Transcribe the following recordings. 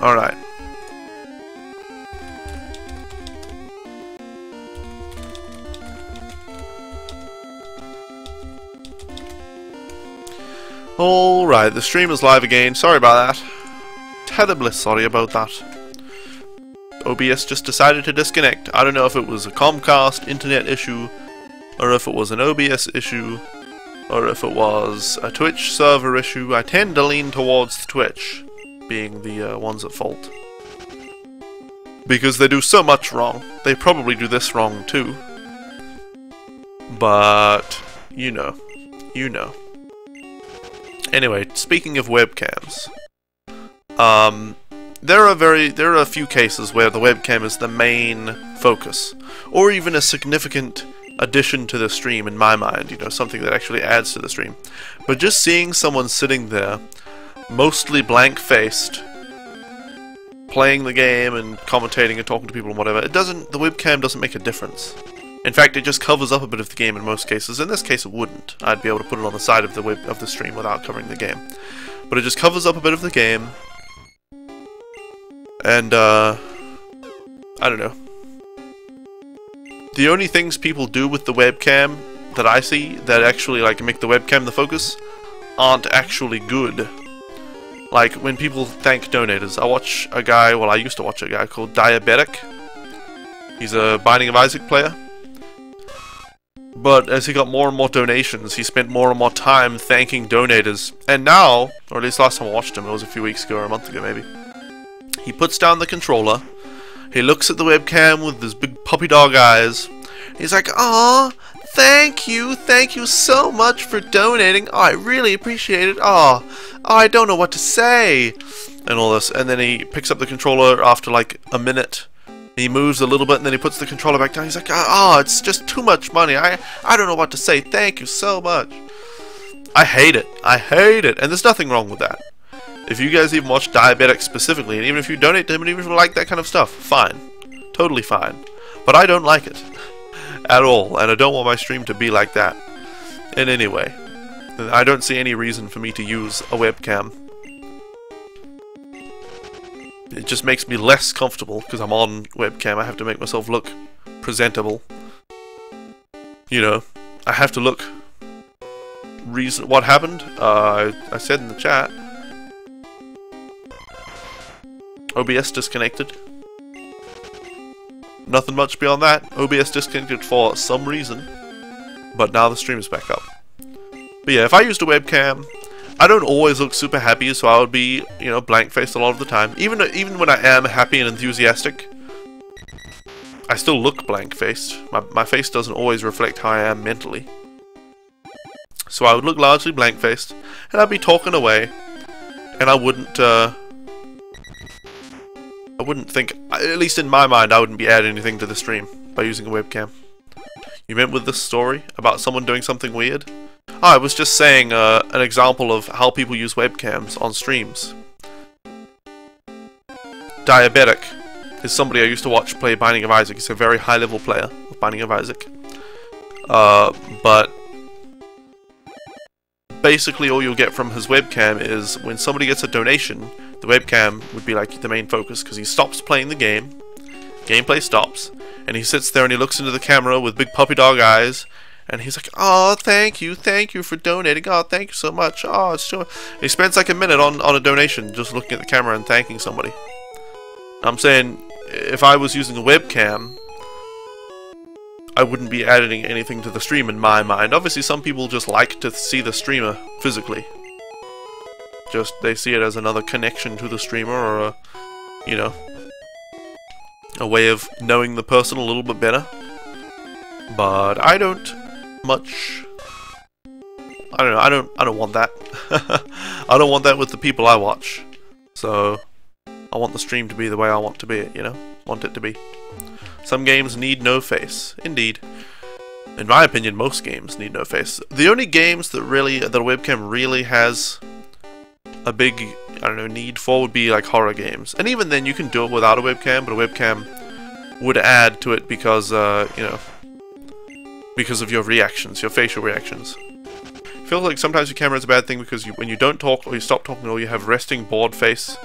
Alright. Alright, the stream is live again. Sorry about that. Terribly sorry about that. OBS just decided to disconnect. I don't know if it was a Comcast internet issue, or if it was an OBS issue, or if it was a Twitch server issue. I tend to lean towards Twitch being the ones at fault, because they do so much wrong. They probably do this wrong too, but you know. Anyway, speaking of webcams, there are a few cases where the webcam is the main focus, or even a significant addition to the stream in my mind, you know, something that actually adds to the stream. But just seeing someone sitting there, mostly blank-faced, playing the game and commentating and talking to people and whatever, the webcam doesn't make a difference. In fact, it just covers up a bit of the game in most cases. In this case, it wouldn't. I'd be able to put it on the side of the stream without covering the game. But it just covers up a bit of the game. And, I don't know. The only things people do with the webcam that I see that actually, like, make the webcam the focus aren't actually good. Like, when people thank donators, I used to watch a guy called Diabetic. He's a Binding of Isaac player. But as he got more and more donations, he spent more and more time thanking donators. And now, or at least last time I watched him, it was a few weeks ago or a month ago maybe, he puts down the controller, he looks at the webcam with his big puppy dog eyes, he's like, "Aw, thank you so much for donating, oh, I really appreciate it, oh, I don't know what to say," and all this. And then he picks up the controller after like a minute. He moves a little bit and then he puts the controller back down. He's like, "Oh, it's just too much money. I don't know what to say. Thank you so much." I hate it. I hate it. And there's nothing wrong with that. If you guys even watch Diabetic specifically, and even if you donate to him, and even if you like that kind of stuff, fine. Totally fine. But I don't like it. At all. And I don't want my stream to be like that. In any way. I don't see any reason for me to use a webcam. It just makes me less comfortable because I'm on webcam. I have to make myself look presentable. You know, I have to look what happened? I said in the chat. OBS disconnected. Nothing much beyond that. OBS disconnected for some reason. But now the stream is back up. But yeah, if I used a webcam, I don't always look super happy, so I would be, you know, blank-faced a lot of the time. Even when I am happy and enthusiastic, I still look blank-faced. My face doesn't always reflect how I am mentally. So I would look largely blank-faced, and I'd be talking away, and I wouldn't think, at least in my mind, I wouldn't be adding anything to the stream by using a webcam. You meant with this story about someone doing something weird? I was just saying an example of how people use webcams on streams. Diabetic is somebody I used to watch play Binding of Isaac. He's a very high-level player of Binding of Isaac. But basically all you'll get from his webcam is when somebody gets a donation, the webcam would be like the main focus, because he stops playing the game, gameplay stops, and he sits there and he looks into the camera with big puppy dog eyes, and he's like, "Oh, thank you for donating, oh, thank you so much, oh, it's so..." And he spends like a minute on a donation, just looking at the camera and thanking somebody. I'm saying, if I was using a webcam, I wouldn't be adding anything to the stream in my mind. Obviously, some people just like to see the streamer physically. Just, they see it as another connection to the streamer, or a, you know, a way of knowing the person a little bit better. But I don't much. I don't know. I don't want that. I don't want that with the people I watch. So I want the stream to be the way I want to be it. You know, want it to be. Some games need no face. Indeed. In my opinion, most games need no face. The only games that a webcam really has a big, I don't know, need for would be like horror games. And even then, you can do it without a webcam, but a webcam would add to it because, you know, because of your reactions, your facial reactions. It feels like sometimes your camera is a bad thing because when you don't talk or you stop talking or you have resting bored face.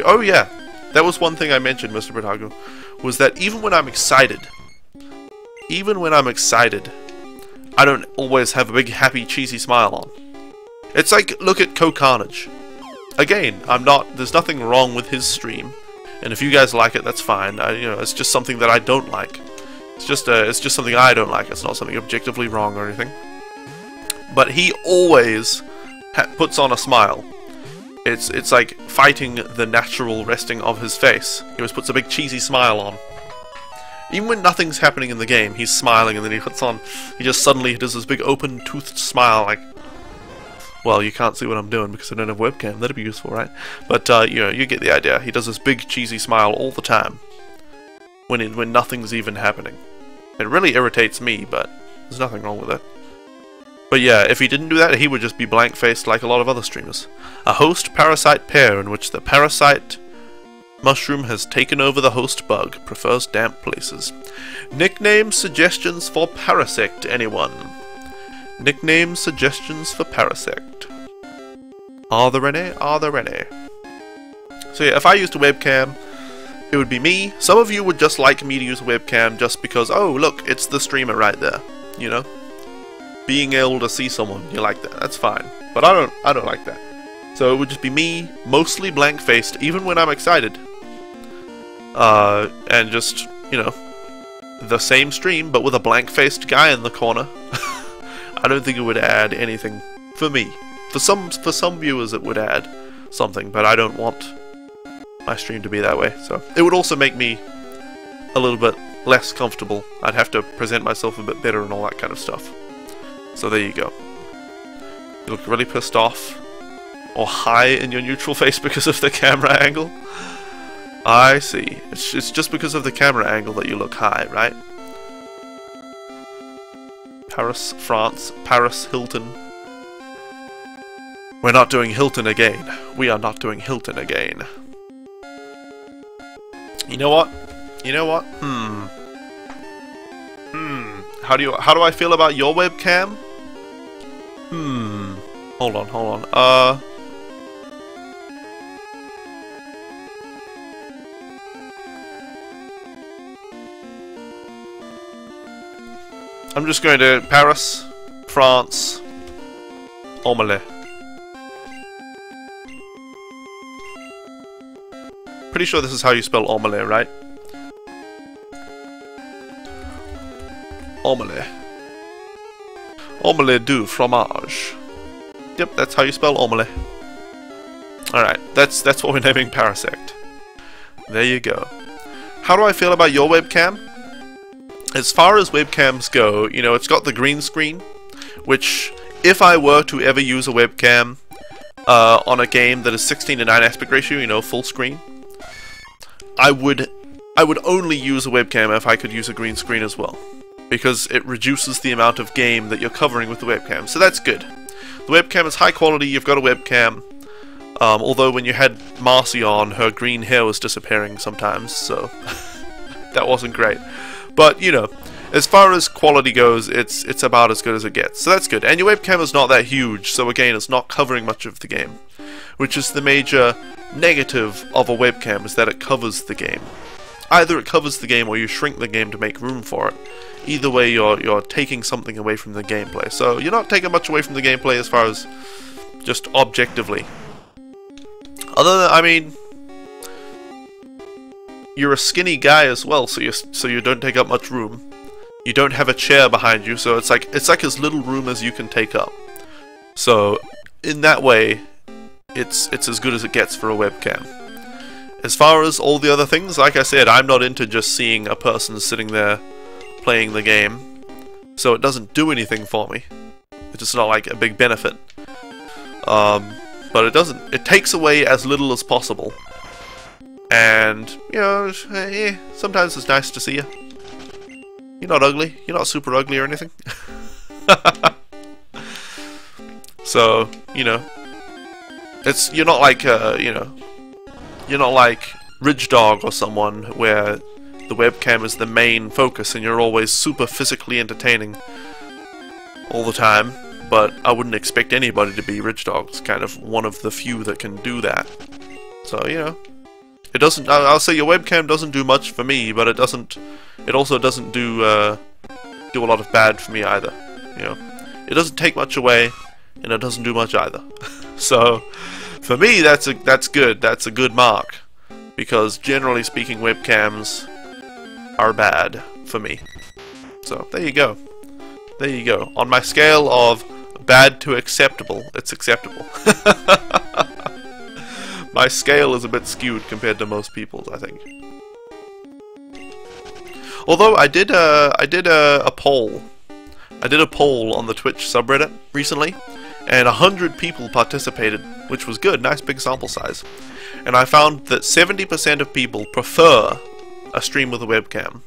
Oh yeah, That was one thing I mentioned, Mr. Britago, was that even when I'm excited, I don't always have a big, happy, cheesy smile on. It's like, look at Carnage. Again, there's nothing wrong with his stream, and if you guys like it, that's fine. It's just something that I don't like. It's just something I don't like. It's not something objectively wrong or anything. But he always puts on a smile. It's like fighting the natural resting of his face. He always puts a big cheesy smile on. Even when nothing's happening in the game, he's smiling, and then he just suddenly does this big open-toothed smile, like, well, you can't see what I'm doing because I don't have a webcam. That'd be useful, right? But, you get the idea. He does this big cheesy smile all the time when nothing's even happening. It really irritates me, but there's nothing wrong with it. But yeah, if he didn't do that, he would just be blank-faced like a lot of other streamers. A host-parasite pair in which the parasite mushroom has taken over the host bug, prefers damp places. Nickname suggestions for Parasect, anyone? Nickname suggestions for Parasect. Are there any? Are there any? So yeah, if I used a webcam, it would be me. Some of you would just like me to use a webcam just because, oh look, it's the streamer right there, you know? Being able to see someone, you like that, that's fine. But I don't like that. So it would just be me, mostly blank-faced, even when I'm excited. And just, the same stream, but with a blank-faced guy in the corner. I don't think it would add anything for me. For some viewers it would add something, but I don't want my stream to be that way. So it would also make me a little bit less comfortable. I'd have to present myself a bit better and all that kind of stuff. So there you go. You look really pissed off or high in your neutral face because of the camera angle. I see. It's just because of the camera angle that you look high, right? Paris, France, Paris, Hilton. We're not doing Hilton again. We are not doing Hilton again. You know what? How do I feel about your webcam? Hold on. I'm just going to Paris, France, Omelette. Pretty sure this is how you spell omelette, right? Omelette. Omelette du fromage. Yep, that's how you spell omelette. Alright, that's what we're naming Parasect. There you go. How do I feel about your webcam? As far as webcams go, it's got the green screen, which, if I were to ever use a webcam on a game that is 16:9 aspect ratio, full screen, I would only use a webcam if I could use a green screen as well, because it reduces the amount of game that you're covering with the webcam, so that's good. The webcam is high quality, you've got a webcam, although when you had Marcy on, her green hair was disappearing sometimes, so that wasn't great. But, as far as quality goes, it's about as good as it gets, so that's good. And your webcam is not that huge, so again, it's not covering much of the game, which is the major negative of a webcam, is that it covers the game. Either it covers the game or you shrink the game to make room for it. Either way, you're taking something away from the gameplay. So you're not taking much away from the gameplay as far as just objectively. Other than, you're a skinny guy as well, so you don't take up much room. You don't have a chair behind you, so it's like as little room as you can take up. So in that way, it's as good as it gets for a webcam. As far as all the other things, like I said, I'm not into just seeing a person sitting there playing the game, so it doesn't do anything for me. It's just not like a big benefit. But it takes away as little as possible. And, sometimes it's nice to see you. You're not ugly. You're not super ugly or anything. So, you're not like, you're not like Ridge Dog or someone where the webcam is the main focus and you're always super physically entertaining all the time. But I wouldn't expect anybody to be Ridge Dog. It's kind of one of the few that can do that. So, it doesn't. I'll say your webcam doesn't do much for me, but it doesn't. It also doesn't do a lot of bad for me either. You know, it doesn't take much away, and it doesn't do much either. So, for me, that's good. That's a good mark, because generally speaking, webcams are bad for me. So there you go. There you go. On my scale of bad to acceptable, it's acceptable. My scale is a bit skewed compared to most people's, I think. Although I did a poll. I did a poll on the Twitch subreddit recently, and 100 people participated, which was good, nice big sample size. And I found that 70% of people prefer a stream with a webcam,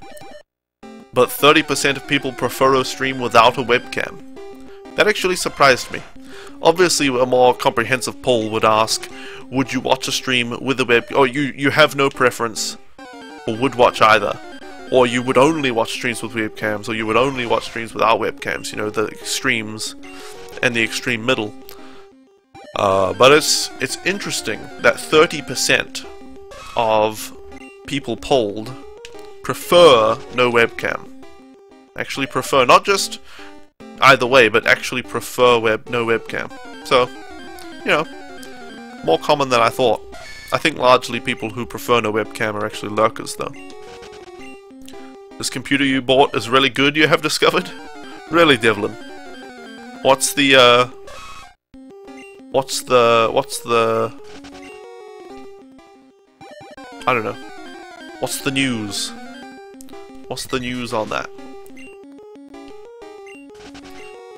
but 30% of people prefer a stream without a webcam. That actually surprised me. Obviously, a more comprehensive poll would ask, would you watch a stream with a web, or you have no preference, or would watch either, or you would only watch streams with webcams, or you would only watch streams without webcams, you know, the extremes and the extreme middle. But it's interesting that 30% of people polled prefer no webcam. Actually prefer, not just either way, but actually prefer no webcam. So, you know, more common than I thought. I think largely people who prefer no webcam are actually lurkers, though. This computer you bought is really good, you have discovered? Really, Devlin? What's the I don't know. What's the news? What's the news on that?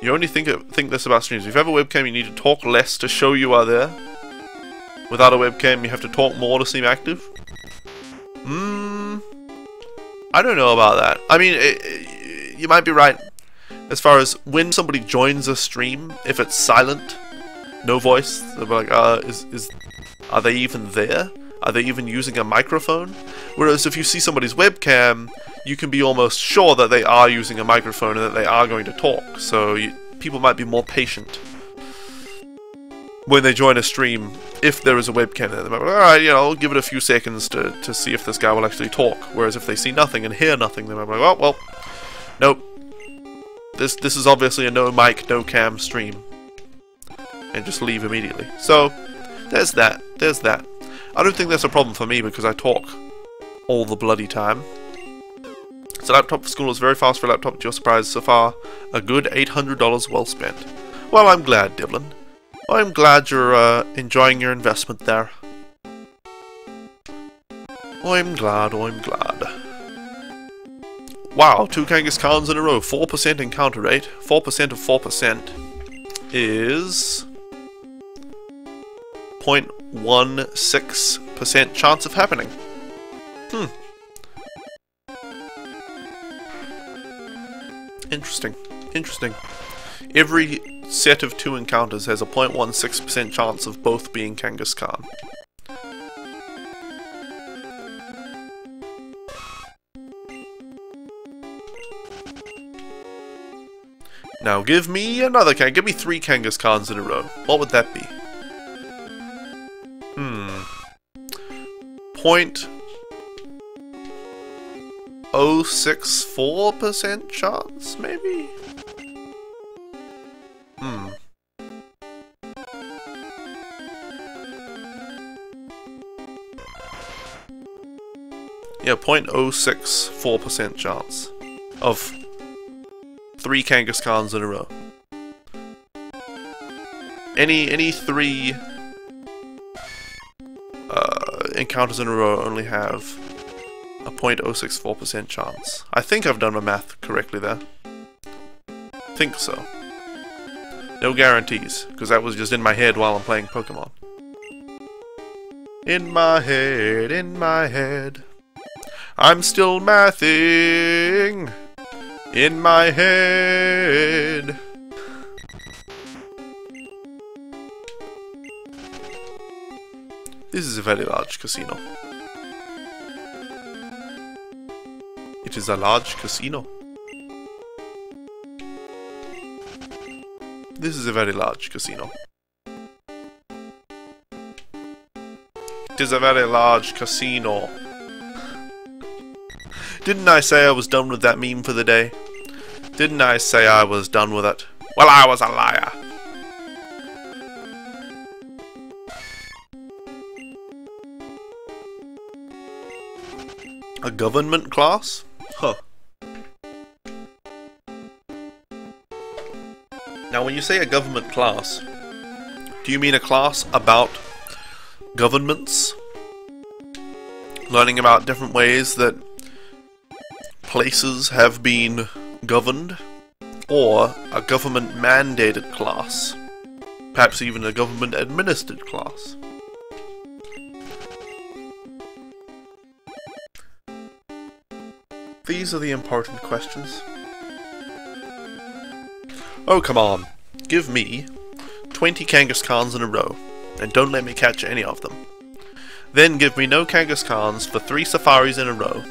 You only think this about streams. If you have a webcam, you need to talk less to show you are there. Without a webcam, you have to talk more to seem active. I don't know about that. I mean, you might be right. As far as when somebody joins a stream, if it's silent, no voice, they'll be like, are they even there? Are they even using a microphone? Whereas if you see somebody's webcam, you can be almost sure that they are using a microphone and that they are going to talk. So people might be more patient when they join a stream if there is a webcam there. They might be like, alright, you know, I'll give it a few seconds to see if this guy will actually talk. Whereas if they see nothing and hear nothing, they might be like, oh, well, nope. This is obviously a no mic, no cam stream. And just leave immediately. So, there's that. There's that. I don't think that's a problem for me because I talk all the bloody time. So laptop for school is very fast for a laptop, to your surprise. So far, a good $800 well spent. Well, I'm glad, Devlin. I'm glad you're enjoying your investment there. I'm glad, I'm glad. Wow, 2 Kangaskhan's in a row. 4% encounter rate. 4% of 4% is 0.16% chance of happening. Interesting. Interesting. Every set of 2 encounters has a 0.16% chance of both being Kangaskhan. Now give me another give me 3 Kangaskhan's in a row. What would that be? 0.064% chance, maybe? Yeah, 0.064% chance of 3 Kangaskhan's in a row. Any 3 encounters in a row only have a 0.064% chance. I think I've done my math correctly there. Think so. No guarantees, because that was just in my head while I'm playing Pokemon. In my head, in my head. I'm still mathing. In my head. This is a very large casino. It is a large casino. This is a very large casino. 'Tis a very large casino. Didn't I say I was done with that meme for the day? Didn't I say I was done with it? Well, I was a liar. A government class? Huh. Now, when you say a government class, do you mean a class about governments? Learning about different ways that places have been governed? Or a government-mandated class? Perhaps even a government-administered class? These are the important questions. Oh, come on. Give me 20 Kangaskhans in a row, and don't let me catch any of them. Then give me no Kangaskhans for 3 safaris in a row.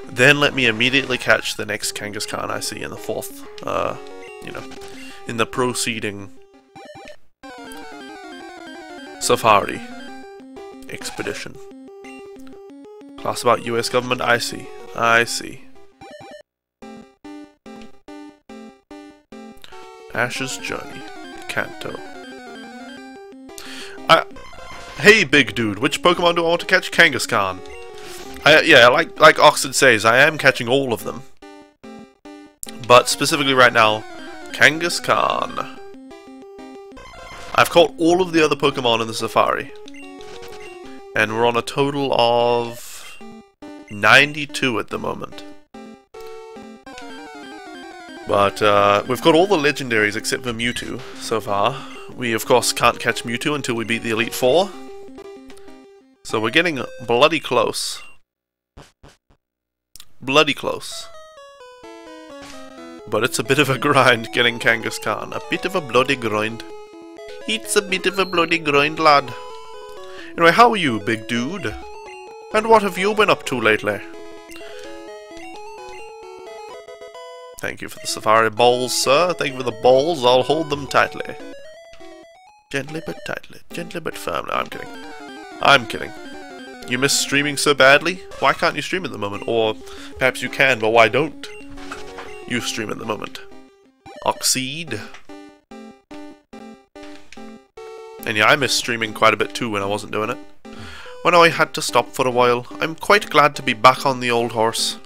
Then let me immediately catch the next Kangaskhan I see in the fourth, in the proceeding safari expedition. Class about US government, I see. I see. Ash's Journey, Kanto. Hey, big dude, which Pokemon do I want to catch? Kangaskhan. Yeah, like Oxid says, I am catching all of them. But specifically right now, Kangaskhan. I've caught all of the other Pokemon in the safari. And we're on a total of 92 at the moment. But we've got all the legendaries except for Mewtwo so far. We of course can't catch Mewtwo until we beat the Elite Four. So we're getting bloody close. Bloody close. But it's a bit of a grind getting Kangaskhan. A bit of a bloody grind. It's a bit of a bloody grind, lad. Anyway, how are you, big dude? And what have you been up to lately? Thank you for the safari balls, sir. Thank you for the balls. I'll hold them tightly. Gently but tightly. Gently but firmly. I'm kidding. I'm kidding. You miss streaming so badly? Why can't you stream at the moment? Or perhaps you can, but why don't you stream at the moment? Oxide. And yeah, I miss streaming quite a bit too when I wasn't doing it. When I had to stop for a while, I'm quite glad to be back on the old horse.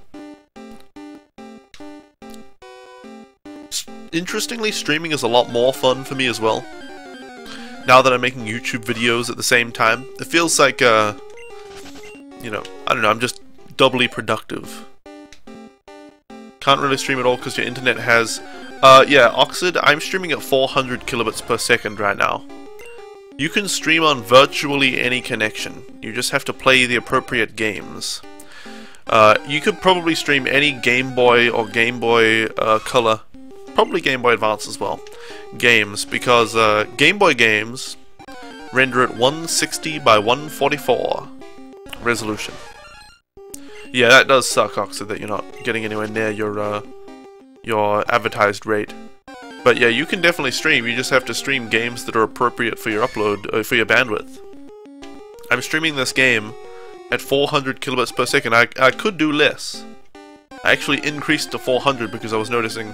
Interestingly, streaming is a lot more fun for me as well. Now that I'm making YouTube videos at the same time, it feels like, I don't know, I'm just doubly productive. Can't really stream at all because your internet has... yeah, Oxid, I'm streaming at 400 kilobits per second right now. You can stream on virtually any connection. You just have to play the appropriate games. You could probably stream any Game Boy or Game Boy Color, probably Game Boy Advance as well, games, because Game Boy games render at 160 by 144 resolution. Yeah, that does suck, Oxid, that you're not getting anywhere near your advertised rate. But yeah, you can definitely stream. You just have to stream games that are appropriate for your upload, for your bandwidth. I'm streaming this game at 400 kilobits per second. I could do less. I actually increased to 400 because I was noticing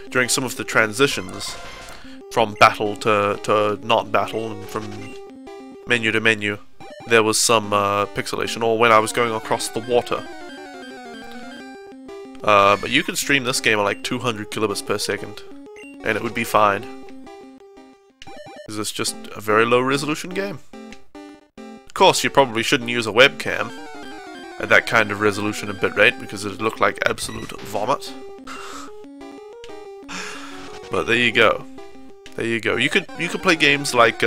during some of the transitions from battle to not battle and from menu to menu, there was some pixelation, or when I was going across the water. But you could stream this game at like 200 kilobits per second, and it would be fine. Because it's just a very low resolution game. Of course, you probably shouldn't use a webcam at that kind of resolution and bitrate, because it'd look like absolute vomit. But there you go. There you go. You could play games like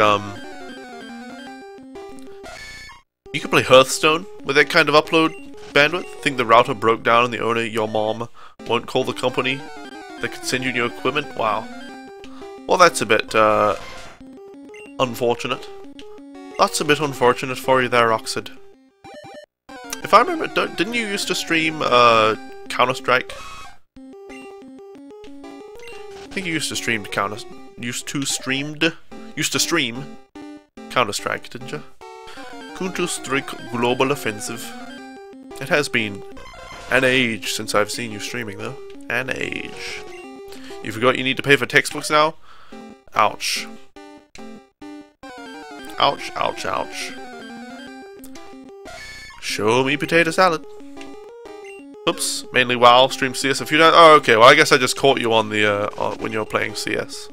you could play Hearthstone with that kind of upload bandwidth. Think the router broke down and the owner, your mom, won't call the company that could send you new equipment? Wow. Well, that's a bit unfortunate. That's a bit unfortunate for you there, Oxid. If I remember, didn't you used to stream Counter-Strike? I think you used to stream stream Counter-Strike, didn't you? Counter-Strike Global Offensive. It has been an age since I've seen you streaming, though. An age. You forgot you need to pay for textbooks now? Ouch. Ouch, ouch, ouch. Show me potato salad. Oops, mainly WoW, stream CS a few times. Oh, okay, well I guess I just caught you on the, when you were playing CS.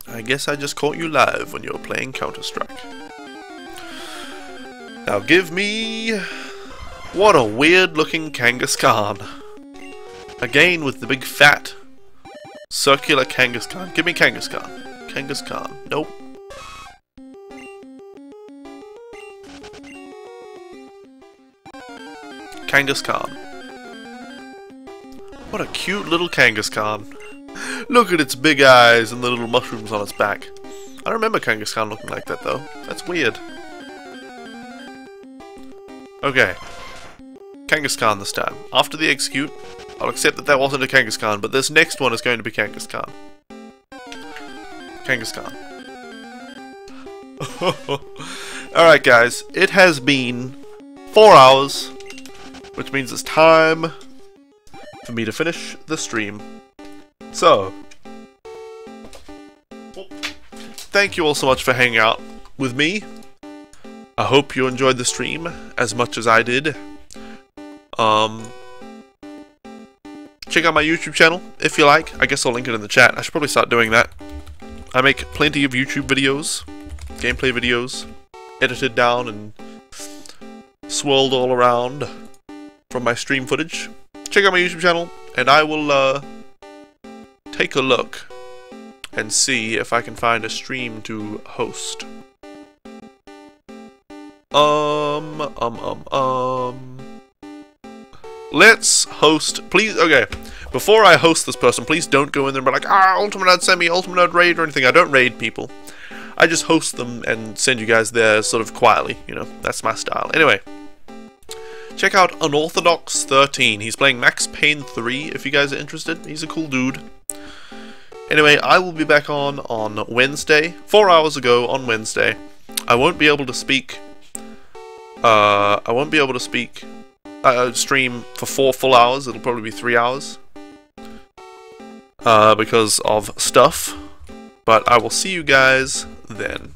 I guess I just caught you live when you were playing Counter-Strike. Now give me... What a weird looking Kangaskhan. Again with the big fat circular Kangaskhan. Give me Kangaskhan. Kangaskhan. Nope. Kangaskhan. What a cute little Kangaskhan. Look at its big eyes and the little mushrooms on its back. I don't remember Kangaskhan looking like that though. That's weird. Okay. Kangaskhan this time. After the execute, I'll accept that that wasn't a Kangaskhan, but this next one is going to be Kangaskhan. Kangaskhan. Alright guys, it has been 4 hours, which means it's time for me to finish the stream. So, thank you all so much for hanging out with me. I hope you enjoyed the stream as much as I did. Check out my YouTube channel if you like. I guess I'll link it in the chat. I should probably start doing that. I make plenty of YouTube videos, gameplay videos, edited down and swirled all around from my stream footage. Check out my YouTube channel, and I will take a look and see if I can find a stream to host. Let's host, please. Okay, before I host this person, please don't go in there and be like, Ultimate Nerd send me Ultimate Nerd raid or anything. I don't raid people. I just host them and send you guys there sort of quietly, you know, that's my style. Anyway, check out Unorthodox 13. He's playing Max Payne 3 if you guys are interested. He's a cool dude. Anyway, I will be back on Wednesday, 4 hours ago on Wednesday. I won't be able to speak. Stream for 4 full hours. It'll probably be 3 hours. Because of stuff. But I will see you guys then.